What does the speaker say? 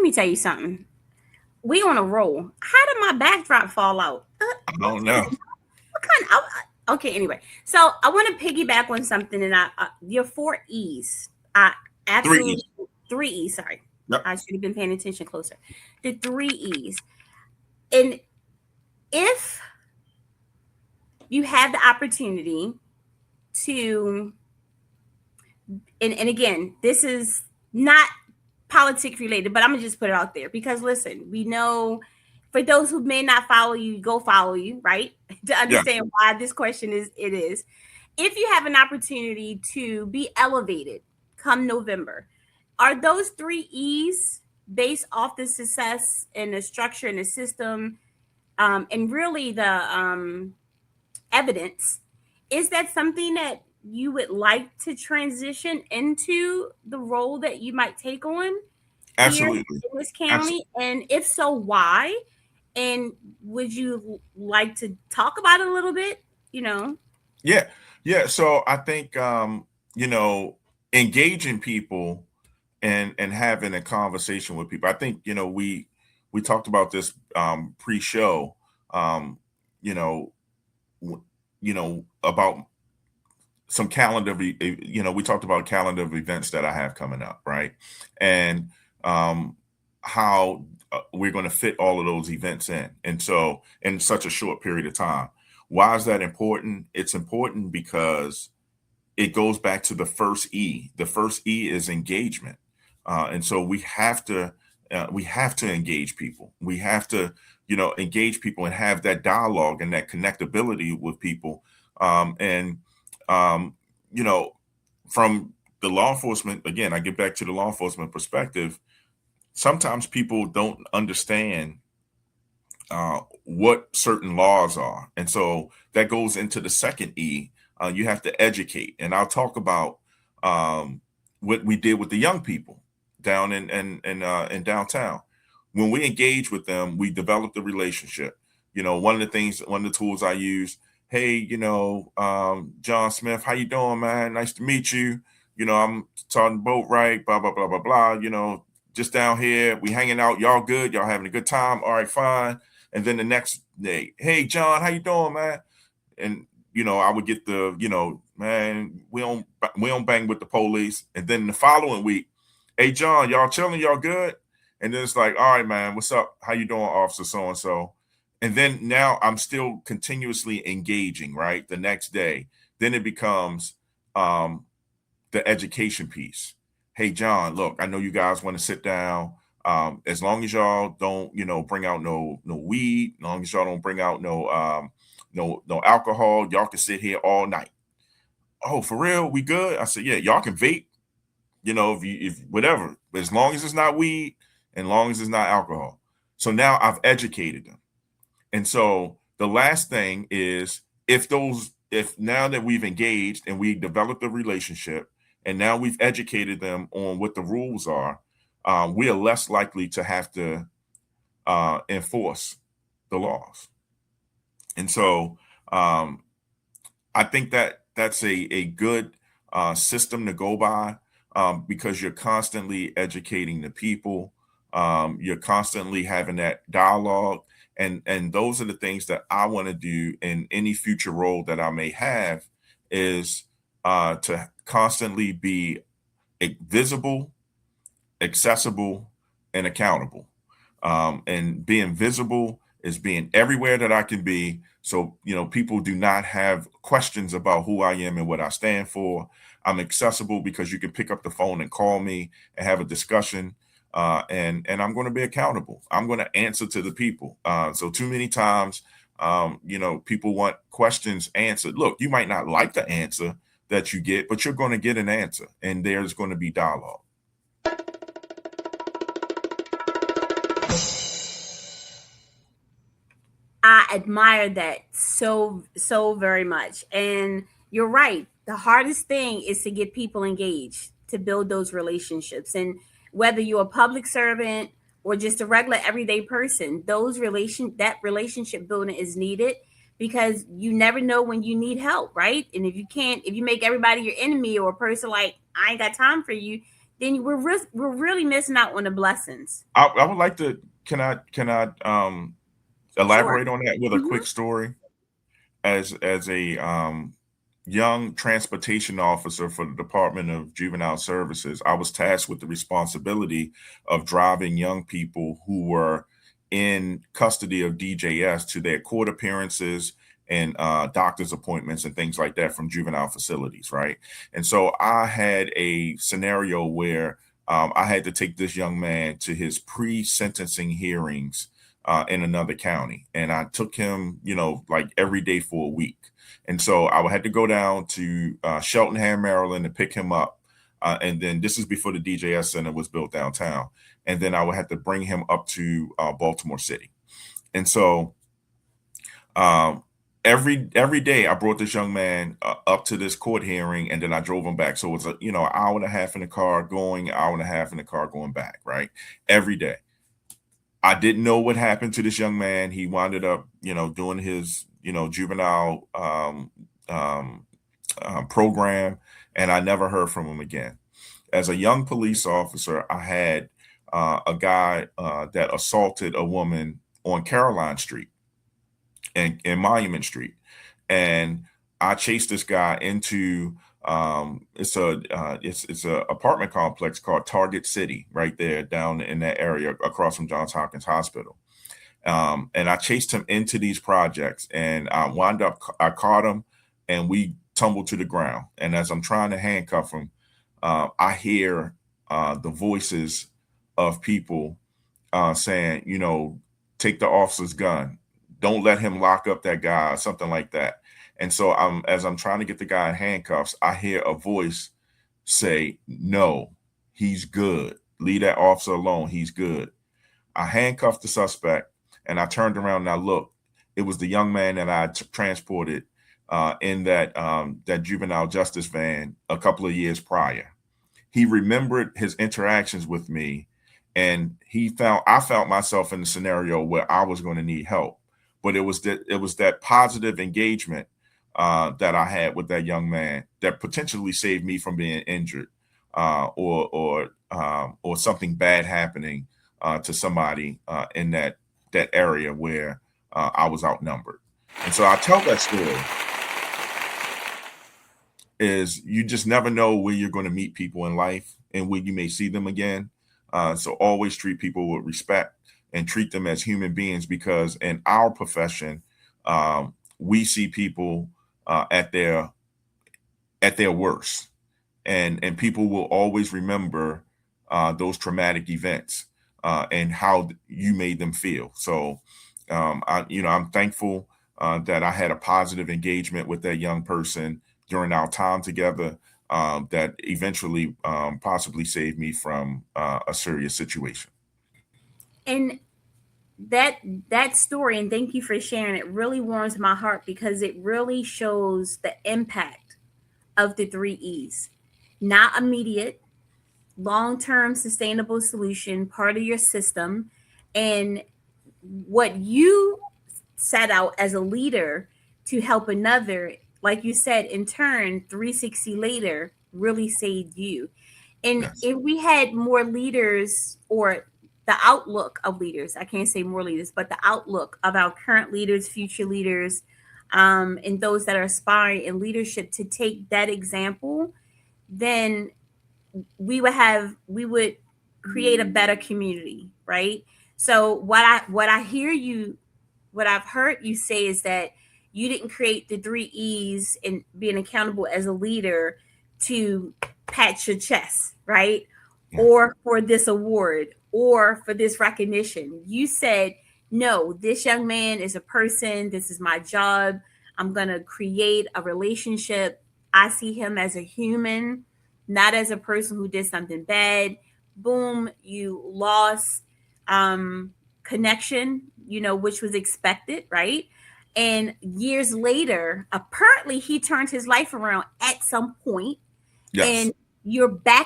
me tell you something. We on a roll. How did my backdrop fall out? I don't know. What kind? Okay, anyway. So I want to piggyback on something, and your four E's. I Three absolutely E's. three E's. Sorry, Yep. I should have been paying attention closer. The three E's, and if you have the opportunity to, and again, this is not politics related, but I'm gonna just put it out there because listen, we know for those who may not follow you, go follow you, right? To Yeah. understand why this question is it is. If you have an opportunity to be elevated come November, are those three E's based off the success and the structure and the system, and really the evidence? Is that something that you would like to transition into the role that you might take on here Absolutely. in this Absolutely. county? And if so, why? And would you like to talk about it a little bit? You know, Yeah. Yeah. So I think you know, engaging people and having a conversation with people. I think, we talked about this pre-show, um, you know, about some we talked about a calendar of events that I have coming up, right? And how we're going to fit all of those events in. And so in such a short period of time. Why is that important? It's important because it goes back to the first E. The first E is engagement, and so we have to engage people. We have to engage people and have that dialogue and that connectability with people. And um, you know, from the law enforcement, again, I get back to the law enforcement perspective. Sometimes people don't understand what certain laws are. And so that goes into the second E. You have to educate. And I'll talk about what we did with the young people down in downtown. When we engage with them, we developed a relationship. One of the tools I use. Hey, John Smith, how you doing, man? Nice to meet you. I'm Clyde Boatwright, blah blah blah blah blah. Just down here, we hanging out. Y'all good? Y'all having a good time? All right, fine. And then the next day, hey John, how you doing, man? And I would get man, we don't bang with the police. And then the following week, hey John, y'all chilling, y'all good? And then it's like, all right, man, what's up? How you doing, officer so and so? And then now I'm still continuously engaging, right? The next day, then it becomes the education piece. Hey John, look, I know you guys want to sit down. As long as y'all don't, bring out no weed, as long as y'all don't bring out no alcohol, y'all can sit here all night. Oh, for real? We good? I said, yeah, y'all can vape, if whatever, as long as it's not weed and long as it's not alcohol. So now I've educated them. And so the last thing is if now that we've engaged and we developed a relationship and now we've educated them on what the rules are, we are less likely to have to enforce the laws. And so I think that that's a good system to go by, because you're constantly educating the people. You're constantly having that dialogue. And those are the things that I want to do in any future role that I may have, is to constantly be visible, accessible, and accountable. And being visible is being everywhere that I can be. So, people do not have questions about who I am and what I stand for. I'm accessible because you can pick up the phone and call me and have a discussion. And I'm going to be accountable. I'm going to answer to the people. So too many times, people want questions answered. Look, you might not like the answer that you get, but you're going to get an answer, and there's going to be dialogue. I admire that so very much. And you're right. The hardest thing is to get people engaged, to build those relationships. And whether you're a public servant or just a regular everyday person, that relationship building is needed because you never know when you need help, right? And if you make everybody your enemy or a person like I ain't got time for you, then we're really missing out on the blessings. I would like to. Can I Sure. elaborate on that with a Hmm. quick story? As a young transportation officer for the Department of Juvenile Services, I was tasked with the responsibility of driving young people who were in custody of DJS to their court appearances and doctor's appointments and things like that from juvenile facilities, right? And so I had a scenario where I had to take this young man to his pre-sentencing hearings in another county, and I took him, like every day for a week. And so I had to go down to Cheltenham, Maryland, to pick him up. And then this is before the DJS Center was built downtown. And then I would have to bring him up to Baltimore City. And so um, every day I brought this young man up to this court hearing, and then I drove him back. So it was an hour and a half in the car going, hour and a half in the car going back, right? Every day. I didn't know what happened to this young man. He wound up, doing his, juvenile program, and I never heard from him again. As a young police officer, I had a guy that assaulted a woman on Caroline Street and Monument Street, and I chased this guy into it's a apartment complex called Target City right there down in that area across from Johns Hopkins Hospital. And I chased him into these projects, and I caught him, and we tumbled to the ground. And as I'm trying to handcuff him, I hear the voices of people saying, take the officer's gun, don't let him lock up that guy, or something like that. And so as I'm trying to get the guy in handcuffs, I hear a voice say, "No, he's good. Leave that officer alone. He's good." I handcuffed the suspect, and I turned around and I looked. It was the young man that I transported in that juvenile justice van a couple of years prior. He remembered his interactions with me, and I found myself in a scenario where I was going to need help. But it was that positive engagement that I had with that young man that potentially saved me from being injured, or something bad happening to somebody in that area where I was outnumbered. And so I tell that story is you just never know where you're going to meet people in life and when you may see them again. So always treat people with respect and treat them as human beings, because in our profession, we see people at their worst, and people will always remember those traumatic events and how you made them feel. So I'm thankful that I had a positive engagement with that young person during our time together, that eventually possibly saved me from a serious situation. And that that story, and thank you for sharing it, really warms my heart because it really shows the impact of the three E's. Not immediate, long-term sustainable solution, part of your system, and what you set out as a leader to help another, like you said, in turn 360 later really saved you. And Yes. if we had more leaders, or the outlook of leaders, I can't say more leaders, but the outlook of our current leaders, future leaders, and those that are aspiring in leadership to take that example, then we would create a better community, right? So what I've heard you say is that you didn't create the three E's and being accountable as a leader to pat your chest, right? Yeah. Or for this award or for this recognition. You said, no, this young man is a person. This is my job. I'm going to create a relationship. I see him as a human, not as a person who did something bad. Boom, you lost um, connection, which was expected, right? And years later, apparently he turned his life around at some point, Yes. and you're back